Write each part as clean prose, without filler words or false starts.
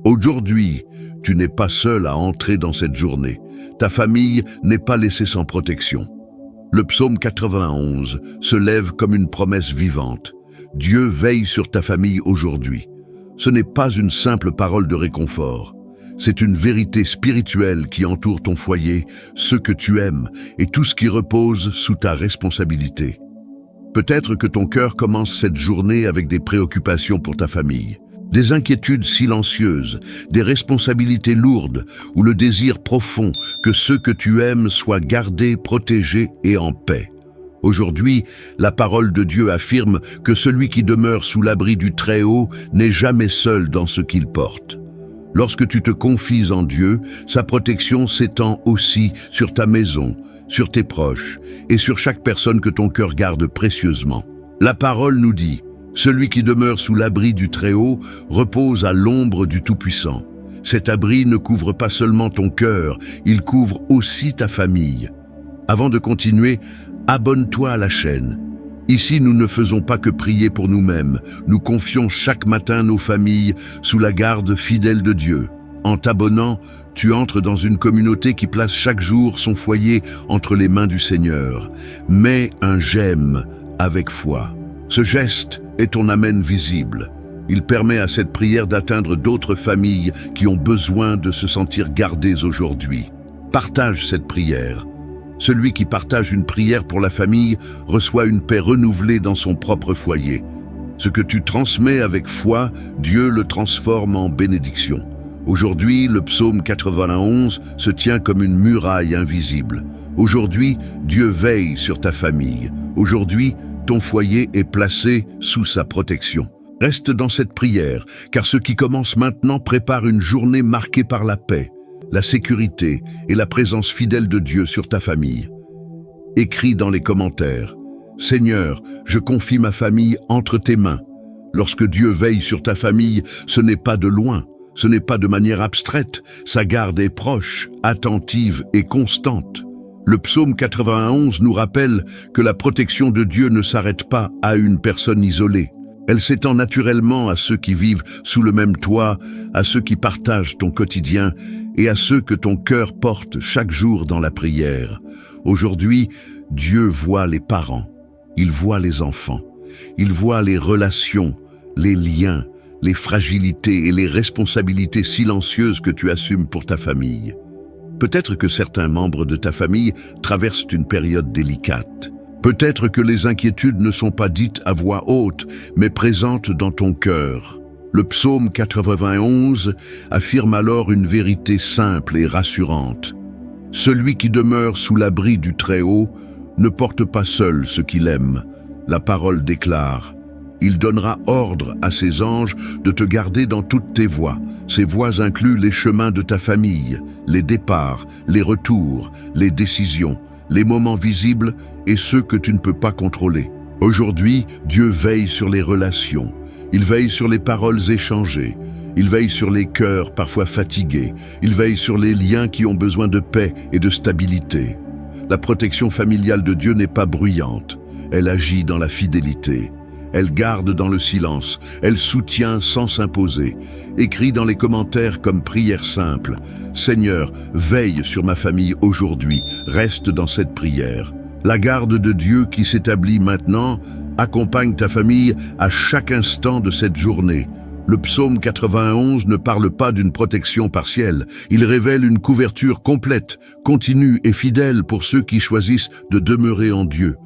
Aujourd'hui, tu n'es pas seul à entrer dans cette journée. Ta famille n'est pas laissée sans protection. Le psaume 91 se lève comme une promesse vivante. Dieu veille sur ta famille aujourd'hui. Ce n'est pas une simple parole de réconfort. C'est une vérité spirituelle qui entoure ton foyer, ceux que tu aimes et tout ce qui repose sous ta responsabilité. Peut-être que ton cœur commence cette journée avec des préoccupations pour ta famille, des inquiétudes silencieuses, des responsabilités lourdes ou le désir profond que ceux que tu aimes soient gardés, protégés et en paix. Aujourd'hui, la parole de Dieu affirme que celui qui demeure sous l'abri du Très-Haut n'est jamais seul dans ce qu'il porte. Lorsque tu te confies en Dieu, sa protection s'étend aussi sur ta maison, sur tes proches et sur chaque personne que ton cœur garde précieusement. La parole nous dit: celui qui demeure sous l'abri du Très-Haut repose à l'ombre du Tout-Puissant. Cet abri ne couvre pas seulement ton cœur, il couvre aussi ta famille. Avant de continuer, abonne-toi à la chaîne. Ici, nous ne faisons pas que prier pour nous-mêmes, nous confions chaque matin nos familles sous la garde fidèle de Dieu. En t'abonnant, tu entres dans une communauté qui place chaque jour son foyer entre les mains du Seigneur. Mets un j'aime avec foi. Ce geste est ton amen visible. Il permet à cette prière d'atteindre d'autres familles qui ont besoin de se sentir gardées aujourd'hui. Partage cette prière. Celui qui partage une prière pour la famille reçoit une paix renouvelée dans son propre foyer. Ce que tu transmets avec foi, Dieu le transforme en bénédiction. Aujourd'hui, le psaume 91 se tient comme une muraille invisible. Aujourd'hui, Dieu veille sur ta famille. Aujourd'hui, ton foyer est placé sous sa protection. Reste dans cette prière, car ce qui commence maintenant prépare une journée marquée par la paix, la sécurité et la présence fidèle de Dieu sur ta famille. Écris dans les commentaires: Seigneur, je confie ma famille entre tes mains. Lorsque Dieu veille sur ta famille, ce n'est pas de loin, ce n'est pas de manière abstraite, sa garde est proche, attentive et constante. Le psaume 91 nous rappelle que la protection de Dieu ne s'arrête pas à une personne isolée. Elle s'étend naturellement à ceux qui vivent sous le même toit, à ceux qui partagent ton quotidien et à ceux que ton cœur porte chaque jour dans la prière. Aujourd'hui, Dieu voit les parents, il voit les enfants, il voit les relations, les liens, les fragilités et les responsabilités silencieuses que tu assumes pour ta famille. Peut-être que certains membres de ta famille traversent une période délicate. Peut-être que les inquiétudes ne sont pas dites à voix haute, mais présentes dans ton cœur. Le psaume 91 affirme alors une vérité simple et rassurante. Celui qui demeure sous l'abri du Très-Haut ne porte pas seul ce qu'il aime. La parole déclare: il donnera ordre à ses anges de te garder dans toutes tes voies. Ces voies incluent les chemins de ta famille, les départs, les retours, les décisions, les moments visibles et ceux que tu ne peux pas contrôler. Aujourd'hui, Dieu veille sur les relations. Il veille sur les paroles échangées. Il veille sur les cœurs parfois fatigués. Il veille sur les liens qui ont besoin de paix et de stabilité. La protection familiale de Dieu n'est pas bruyante. Elle agit dans la fidélité. Elle garde dans le silence. Elle soutient sans s'imposer. Écris dans les commentaires comme prière simple: Seigneur, veille sur ma famille aujourd'hui. Reste dans cette prière. La garde de Dieu qui s'établit maintenant accompagne ta famille à chaque instant de cette journée. Le psaume 91 ne parle pas d'une protection partielle. Il révèle une couverture complète, continue et fidèle pour ceux qui choisissent de demeurer en Dieu.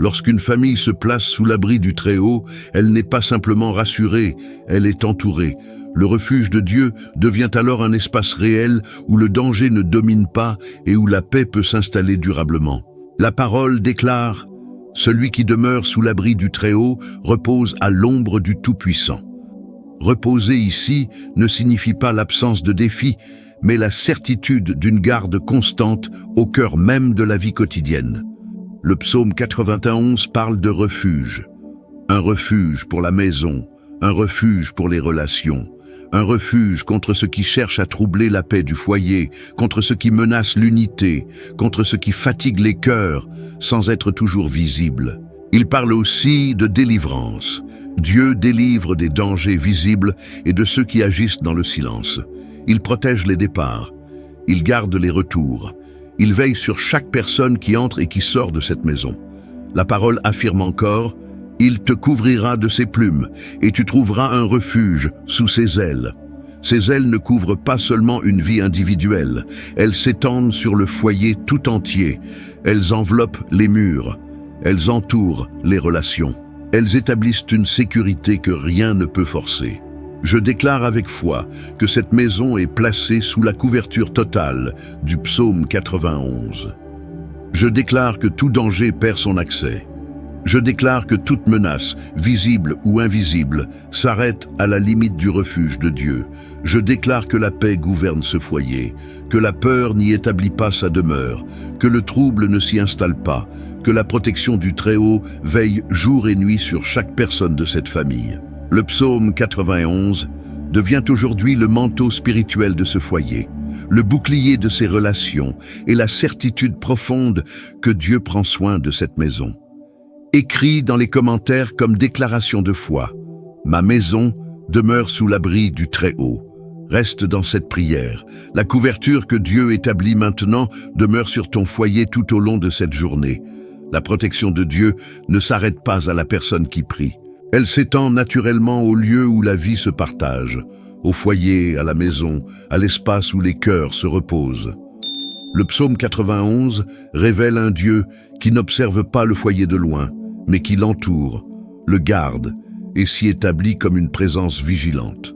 Lorsqu'une famille se place sous l'abri du Très-Haut, elle n'est pas simplement rassurée, elle est entourée. Le refuge de Dieu devient alors un espace réel où le danger ne domine pas et où la paix peut s'installer durablement. La parole déclare: celui qui demeure sous l'abri du Très-Haut repose à l'ombre du Tout-Puissant. Reposer ici ne signifie pas l'absence de défis, mais la certitude d'une garde constante au cœur même de la vie quotidienne. Le psaume 91 parle de refuge. Un refuge pour la maison, un refuge pour les relations, un refuge contre ce qui cherche à troubler la paix du foyer, contre ce qui menace l'unité, contre ce qui fatigue les cœurs sans être toujours visible. Il parle aussi de délivrance. Dieu délivre des dangers visibles et de ceux qui agissent dans le silence. Il protège les départs. Il garde les retours. Il veille sur chaque personne qui entre et qui sort de cette maison. La parole affirme encore: il te couvrira de ses plumes et tu trouveras un refuge sous ses ailes. Ces ailes ne couvrent pas seulement une vie individuelle, elles s'étendent sur le foyer tout entier. Elles enveloppent les murs, elles entourent les relations. Elles établissent une sécurité que rien ne peut forcer. Je déclare avec foi que cette maison est placée sous la couverture totale du psaume 91. Je déclare que tout danger perd son accès. Je déclare que toute menace, visible ou invisible, s'arrête à la limite du refuge de Dieu. Je déclare que la paix gouverne ce foyer, que la peur n'y établit pas sa demeure, que le trouble ne s'y installe pas, que la protection du Très-Haut veille jour et nuit sur chaque personne de cette famille. Le psaume 91 devient aujourd'hui le manteau spirituel de ce foyer, le bouclier de ses relations et la certitude profonde que Dieu prend soin de cette maison. Écrit dans les commentaires comme déclaration de foi: ma maison demeure sous l'abri du Très-Haut. Reste dans cette prière. La couverture que Dieu établit maintenant demeure sur ton foyer tout au long de cette journée. La protection de Dieu ne s'arrête pas à la personne qui prie. Elle s'étend naturellement au lieu où la vie se partage, au foyer, à la maison, à l'espace où les cœurs se reposent. Le psaume 91 révèle un Dieu qui n'observe pas le foyer de loin, mais qui l'entoure, le garde et s'y établit comme une présence vigilante.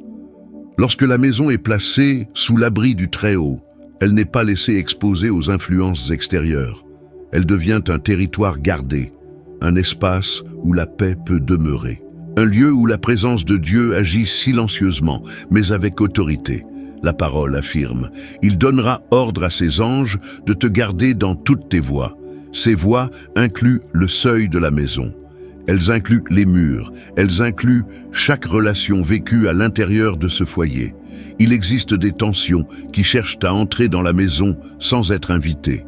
Lorsque la maison est placée sous l'abri du Très-Haut, elle n'est pas laissée exposée aux influences extérieures. Elle devient un territoire gardé, un espace où la paix peut demeurer. Un lieu où la présence de Dieu agit silencieusement, mais avec autorité. La parole affirme: il donnera ordre à ses anges de te garder dans toutes tes voies. Ces voies incluent le seuil de la maison. Elles incluent les murs. Elles incluent chaque relation vécue à l'intérieur de ce foyer. Il existe des tensions qui cherchent à entrer dans la maison sans être invitées,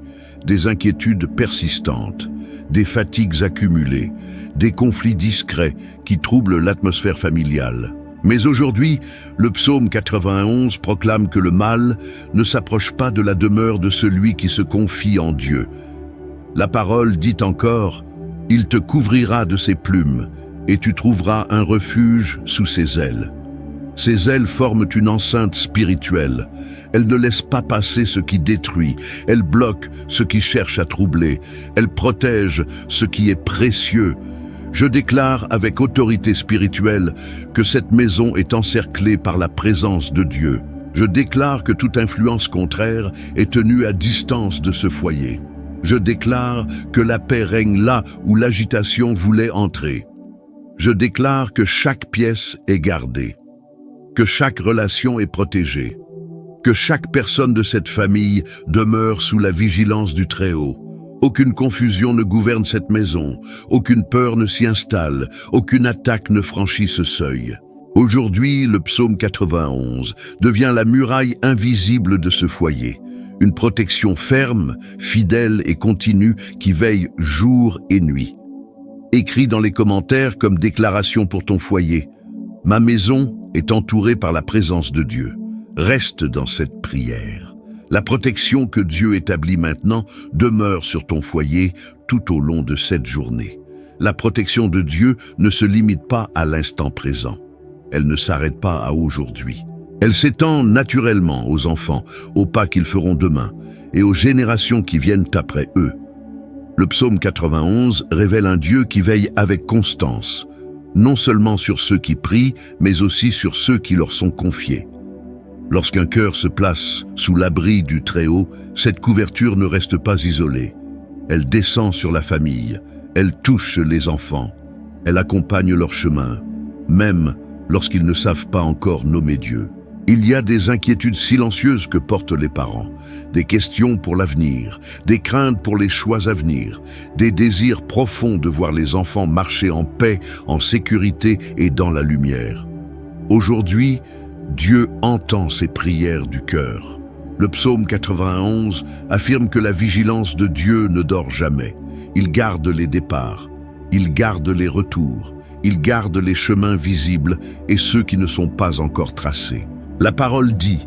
des inquiétudes persistantes, des fatigues accumulées, des conflits discrets qui troublent l'atmosphère familiale. Mais aujourd'hui, le psaume 91 proclame que le mal ne s'approche pas de la demeure de celui qui se confie en Dieu. La parole dit encore: il te couvrira de ses plumes et tu trouveras un refuge sous ses ailes. Ces ailes forment une enceinte spirituelle. Elles ne laissent pas passer ce qui détruit. Elles bloquent ce qui cherche à troubler. Elles protègent ce qui est précieux. Je déclare avec autorité spirituelle que cette maison est encerclée par la présence de Dieu. Je déclare que toute influence contraire est tenue à distance de ce foyer. Je déclare que la paix règne là où l'agitation voulait entrer. Je déclare que chaque pièce est gardée, que chaque relation est protégée, que chaque personne de cette famille demeure sous la vigilance du Très-Haut. Aucune confusion ne gouverne cette maison, aucune peur ne s'y installe, aucune attaque ne franchit ce seuil. Aujourd'hui, le psaume 91 devient la muraille invisible de ce foyer, une protection ferme, fidèle et continue qui veille jour et nuit. Écrit dans les commentaires comme déclaration pour ton foyer: ma maison est entourée par la présence de Dieu. Reste dans cette prière. La protection que Dieu établit maintenant demeure sur ton foyer tout au long de cette journée. La protection de Dieu ne se limite pas à l'instant présent. Elle ne s'arrête pas à aujourd'hui. Elle s'étend naturellement aux enfants, aux pas qu'ils feront demain, et aux générations qui viennent après eux. Le psaume 91 révèle un Dieu qui veille avec constance, non seulement sur ceux qui prient, mais aussi sur ceux qui leur sont confiés. Lorsqu'un cœur se place sous l'abri du Très-Haut, cette couverture ne reste pas isolée. Elle descend sur la famille, elle touche les enfants, elle accompagne leur chemin, même lorsqu'ils ne savent pas encore nommer Dieu. Il y a des inquiétudes silencieuses que portent les parents, des questions pour l'avenir, des craintes pour les choix à venir, des désirs profonds de voir les enfants marcher en paix, en sécurité et dans la lumière. Aujourd'hui, Dieu entend ces prières du cœur. Le psaume 91 affirme que la vigilance de Dieu ne dort jamais. Il garde les départs. Il garde les retours, il garde les chemins visibles et ceux qui ne sont pas encore tracés. La parole dit,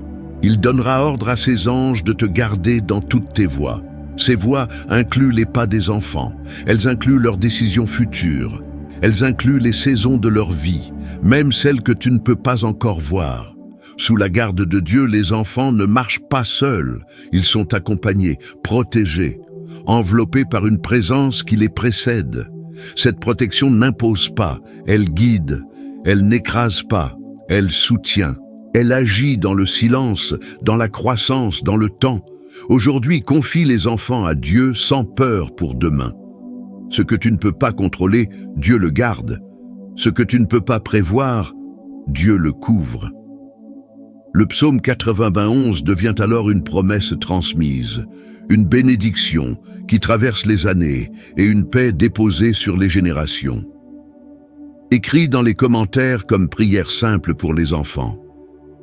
il donnera ordre à ses anges de te garder dans toutes tes voies. Ces voies incluent les pas des enfants, elles incluent leurs décisions futures, elles incluent les saisons de leur vie, même celles que tu ne peux pas encore voir. Sous la garde de Dieu, les enfants ne marchent pas seuls, ils sont accompagnés, protégés, enveloppés par une présence qui les précède. Cette protection n'impose pas, elle guide, elle n'écrase pas, elle soutient. Elle agit dans le silence, dans la croissance, dans le temps. Aujourd'hui, confie les enfants à Dieu sans peur pour demain. Ce que tu ne peux pas contrôler, Dieu le garde. Ce que tu ne peux pas prévoir, Dieu le couvre. Le psaume 91 devient alors une promesse transmise, une bénédiction qui traverse les années et une paix déposée sur les générations. Écrit dans les commentaires comme prière simple pour les enfants.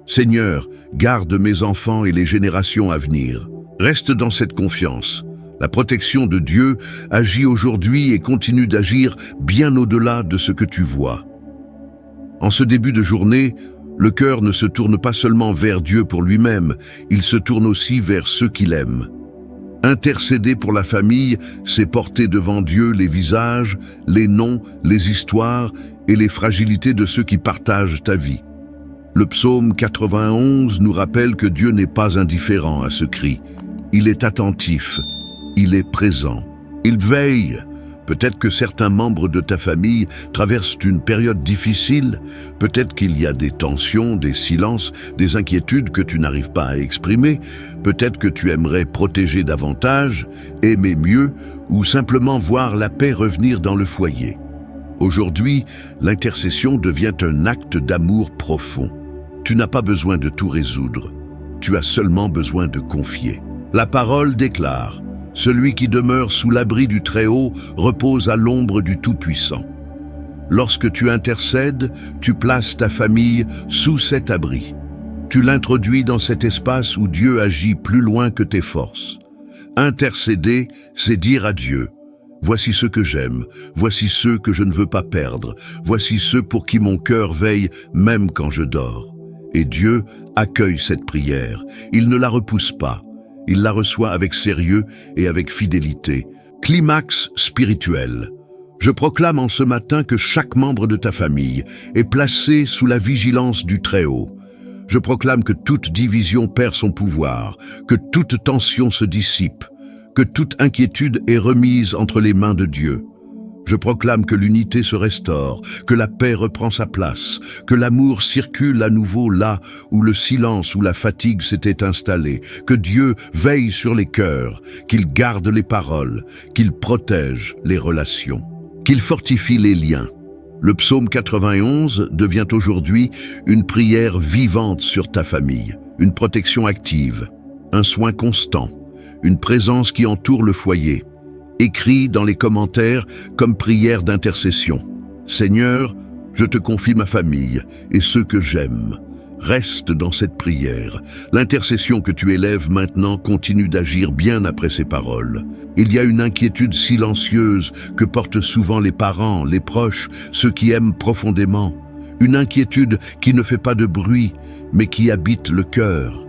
Seigneur, garde mes enfants et les générations à venir. Reste dans cette confiance. La protection de Dieu agit aujourd'hui et continue d'agir bien au-delà de ce que tu vois. En ce début de journée, le cœur ne se tourne pas seulement vers Dieu pour lui-même, il se tourne aussi vers ceux qu'il aime. Intercéder pour la famille, c'est porter devant Dieu les visages, les noms, les histoires et les fragilités de ceux qui partagent ta vie. Le psaume 91 nous rappelle que Dieu n'est pas indifférent à ce cri. Il est attentif, il est présent, il veille. Peut-être que certains membres de ta famille traversent une période difficile, peut-être qu'il y a des tensions, des silences, des inquiétudes que tu n'arrives pas à exprimer, peut-être que tu aimerais protéger davantage, aimer mieux ou simplement voir la paix revenir dans le foyer. Aujourd'hui, l'intercession devient un acte d'amour profond. Tu n'as pas besoin de tout résoudre, tu as seulement besoin de confier. La parole déclare, « Celui qui demeure sous l'abri du Très-Haut repose à l'ombre du Tout-Puissant. » Lorsque tu intercèdes, tu places ta famille sous cet abri. Tu l'introduis dans cet espace où Dieu agit plus loin que tes forces. Intercéder, c'est dire à Dieu, « Voici ceux que j'aime, voici ceux que je ne veux pas perdre, voici ceux pour qui mon cœur veille même quand je dors. » Et Dieu accueille cette prière. Il ne la repousse pas. Il la reçoit avec sérieux et avec fidélité. Climax spirituel. Je proclame en ce matin que chaque membre de ta famille est placé sous la vigilance du Très-Haut. Je proclame que toute division perd son pouvoir, que toute tension se dissipe, que toute inquiétude est remise entre les mains de Dieu. Je proclame que l'unité se restaure, que la paix reprend sa place, que l'amour circule à nouveau là où le silence ou la fatigue s'était installé, que Dieu veille sur les cœurs, qu'il garde les paroles, qu'il protège les relations, qu'il fortifie les liens. Le psaume 91 devient aujourd'hui une prière vivante sur ta famille, une protection active, un soin constant, une présence qui entoure le foyer. Écrit dans les commentaires comme prière d'intercession. Seigneur, je te confie ma famille et ceux que j'aime. Reste dans cette prière. L'intercession que tu élèves maintenant continue d'agir bien après ces paroles. Il y a une inquiétude silencieuse que portent souvent les parents, les proches, ceux qui aiment profondément. Une inquiétude qui ne fait pas de bruit, mais qui habite le cœur.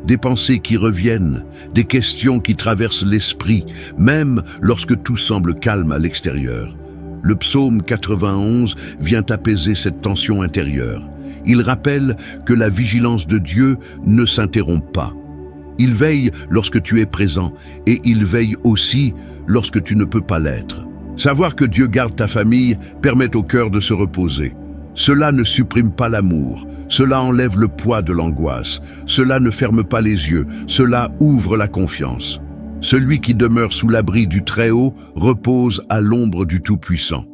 Des pensées qui reviennent, des questions qui traversent l'esprit, même lorsque tout semble calme à l'extérieur. Le psaume 91 vient apaiser cette tension intérieure. Il rappelle que la vigilance de Dieu ne s'interrompt pas. Il veille lorsque tu es présent et il veille aussi lorsque tu ne peux pas l'être. Savoir que Dieu garde ta famille permet au cœur de se reposer. Cela ne supprime pas l'amour, cela enlève le poids de l'angoisse, cela ne ferme pas les yeux, cela ouvre la confiance. Celui qui demeure sous l'abri du Très-Haut repose à l'ombre du Tout-Puissant.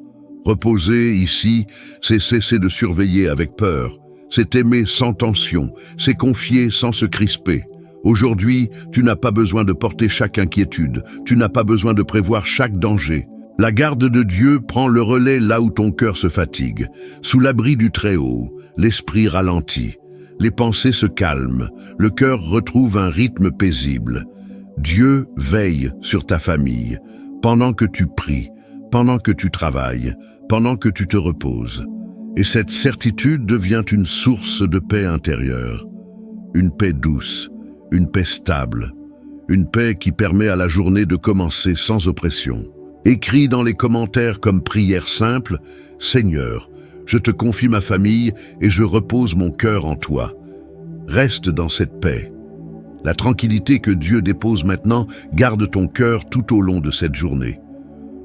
Reposer ici, c'est cesser de surveiller avec peur, c'est aimer sans tension, c'est confier sans se crisper. Aujourd'hui, tu n'as pas besoin de porter chaque inquiétude, tu n'as pas besoin de prévoir chaque danger. La garde de Dieu prend le relais là où ton cœur se fatigue. Sous l'abri du Très-Haut, l'esprit ralentit, les pensées se calment, le cœur retrouve un rythme paisible. Dieu veille sur ta famille, pendant que tu pries, pendant que tu travailles, pendant que tu te reposes. Et cette certitude devient une source de paix intérieure, une paix douce, une paix stable, une paix qui permet à la journée de commencer sans oppression. Écris dans les commentaires comme prière simple, « Seigneur, je te confie ma famille et je repose mon cœur en toi. » Reste dans cette paix. La tranquillité que Dieu dépose maintenant garde ton cœur tout au long de cette journée.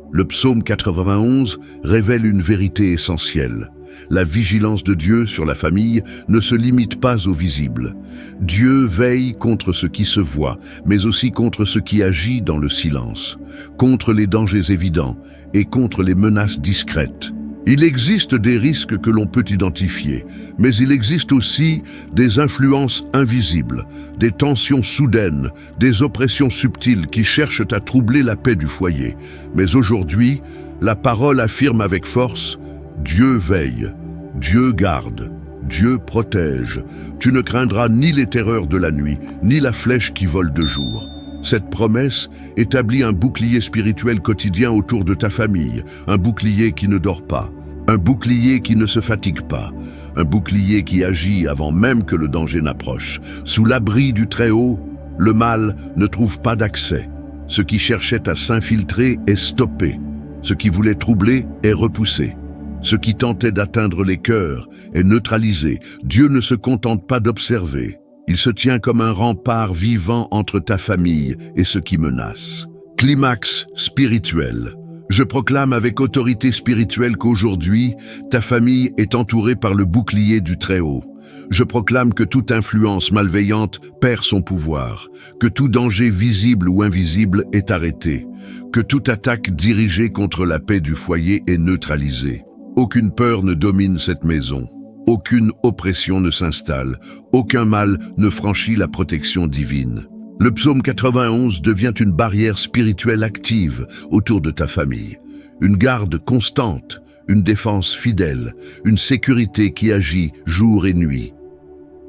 Le psaume 91 révèle une vérité essentielle. La vigilance de Dieu sur la famille ne se limite pas au visible. Dieu veille contre ce qui se voit, mais aussi contre ce qui agit dans le silence, contre les dangers évidents et contre les menaces discrètes. Il existe des risques que l'on peut identifier, mais il existe aussi des influences invisibles, des tensions soudaines, des oppressions subtiles qui cherchent à troubler la paix du foyer. Mais aujourd'hui, la parole affirme avec force: Dieu veille, Dieu garde, Dieu protège. Tu ne craindras ni les terreurs de la nuit, ni la flèche qui vole de jour. Cette promesse établit un bouclier spirituel quotidien autour de ta famille, un bouclier qui ne dort pas, un bouclier qui ne se fatigue pas, un bouclier qui agit avant même que le danger n'approche. Sous l'abri du Très-Haut, le mal ne trouve pas d'accès. Ce qui cherchait à s'infiltrer est stoppé. Ce qui voulait troubler est repoussé. Ce qui tentait d'atteindre les cœurs est neutralisé. Dieu ne se contente pas d'observer. Il se tient comme un rempart vivant entre ta famille et ce qui menace. Climax spirituel. Je proclame avec autorité spirituelle qu'aujourd'hui, ta famille est entourée par le bouclier du Très-Haut. Je proclame que toute influence malveillante perd son pouvoir, que tout danger visible ou invisible est arrêté, que toute attaque dirigée contre la paix du foyer est neutralisée. Aucune peur ne domine cette maison. Aucune oppression ne s'installe, aucun mal ne franchit la protection divine. Le psaume 91 devient une barrière spirituelle active autour de ta famille, une garde constante, une défense fidèle, une sécurité qui agit jour et nuit.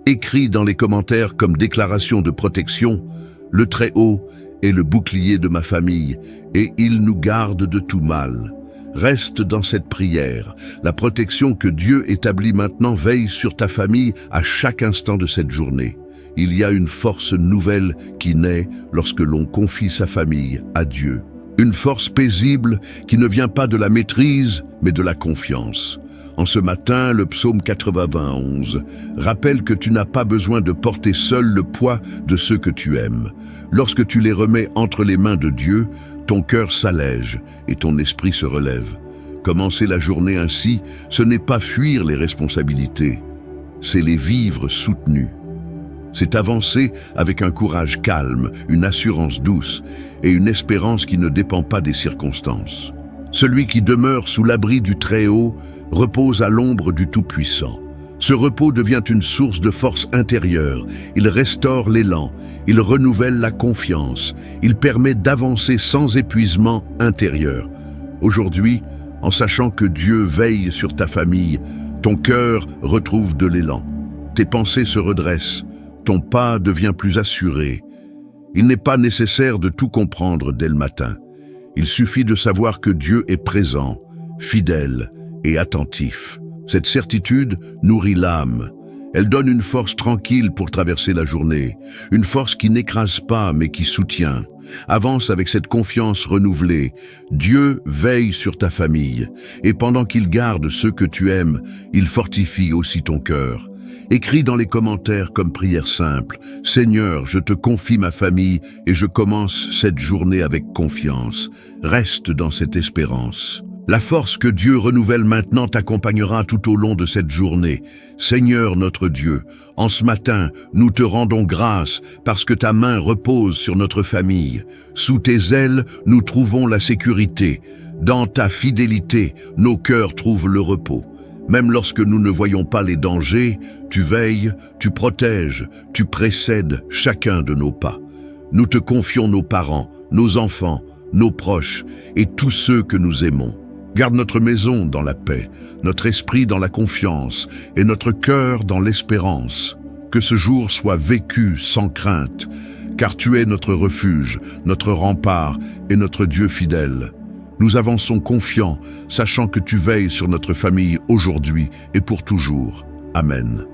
Écris dans les commentaires comme déclaration de protection: le Très-Haut est le bouclier de ma famille et il nous garde de tout mal. Reste dans cette prière. La protection que Dieu établit maintenant veille sur ta famille à chaque instant de cette journée. Il y a une force nouvelle qui naît lorsque l'on confie sa famille à Dieu. Une force paisible qui ne vient pas de la maîtrise, mais de la confiance. En ce matin, le psaume 91 rappelle que tu n'as pas besoin de porter seul le poids de ceux que tu aimes. Lorsque tu les remets entre les mains de Dieu, ton cœur s'allège et ton esprit se relève. Commencer la journée ainsi, ce n'est pas fuir les responsabilités, c'est les vivre soutenus. C'est avancer avec un courage calme, une assurance douce et une espérance qui ne dépend pas des circonstances. Celui qui demeure sous l'abri du Très-Haut repose à l'ombre du Tout-Puissant. Ce repos devient une source de force intérieure. Il restaure l'élan, il renouvelle la confiance, il permet d'avancer sans épuisement intérieur. Aujourd'hui, en sachant que Dieu veille sur ta famille, ton cœur retrouve de l'élan. Tes pensées se redressent, ton pas devient plus assuré. Il n'est pas nécessaire de tout comprendre dès le matin. Il suffit de savoir que Dieu est présent, fidèle et attentif. Cette certitude nourrit l'âme. Elle donne une force tranquille pour traverser la journée, une force qui n'écrase pas mais qui soutient. Avance avec cette confiance renouvelée. Dieu veille sur ta famille, et pendant qu'il garde ceux que tu aimes, il fortifie aussi ton cœur. Écris dans les commentaires comme prière simple: « Seigneur, je te confie ma famille et je commence cette journée avec confiance. » Reste dans cette espérance. La force que Dieu renouvelle maintenant t'accompagnera tout au long de cette journée. Seigneur notre Dieu, en ce matin, nous te rendons grâce parce que ta main repose sur notre famille. Sous tes ailes, nous trouvons la sécurité. Dans ta fidélité, nos cœurs trouvent le repos. Même lorsque nous ne voyons pas les dangers, tu veilles, tu protèges, tu précèdes chacun de nos pas. Nous te confions nos parents, nos enfants, nos proches et tous ceux que nous aimons. Garde notre maison dans la paix, notre esprit dans la confiance et notre cœur dans l'espérance. Que ce jour soit vécu sans crainte, car tu es notre refuge, notre rempart et notre Dieu fidèle. Nous avançons confiants, sachant que tu veilles sur notre famille aujourd'hui et pour toujours. Amen.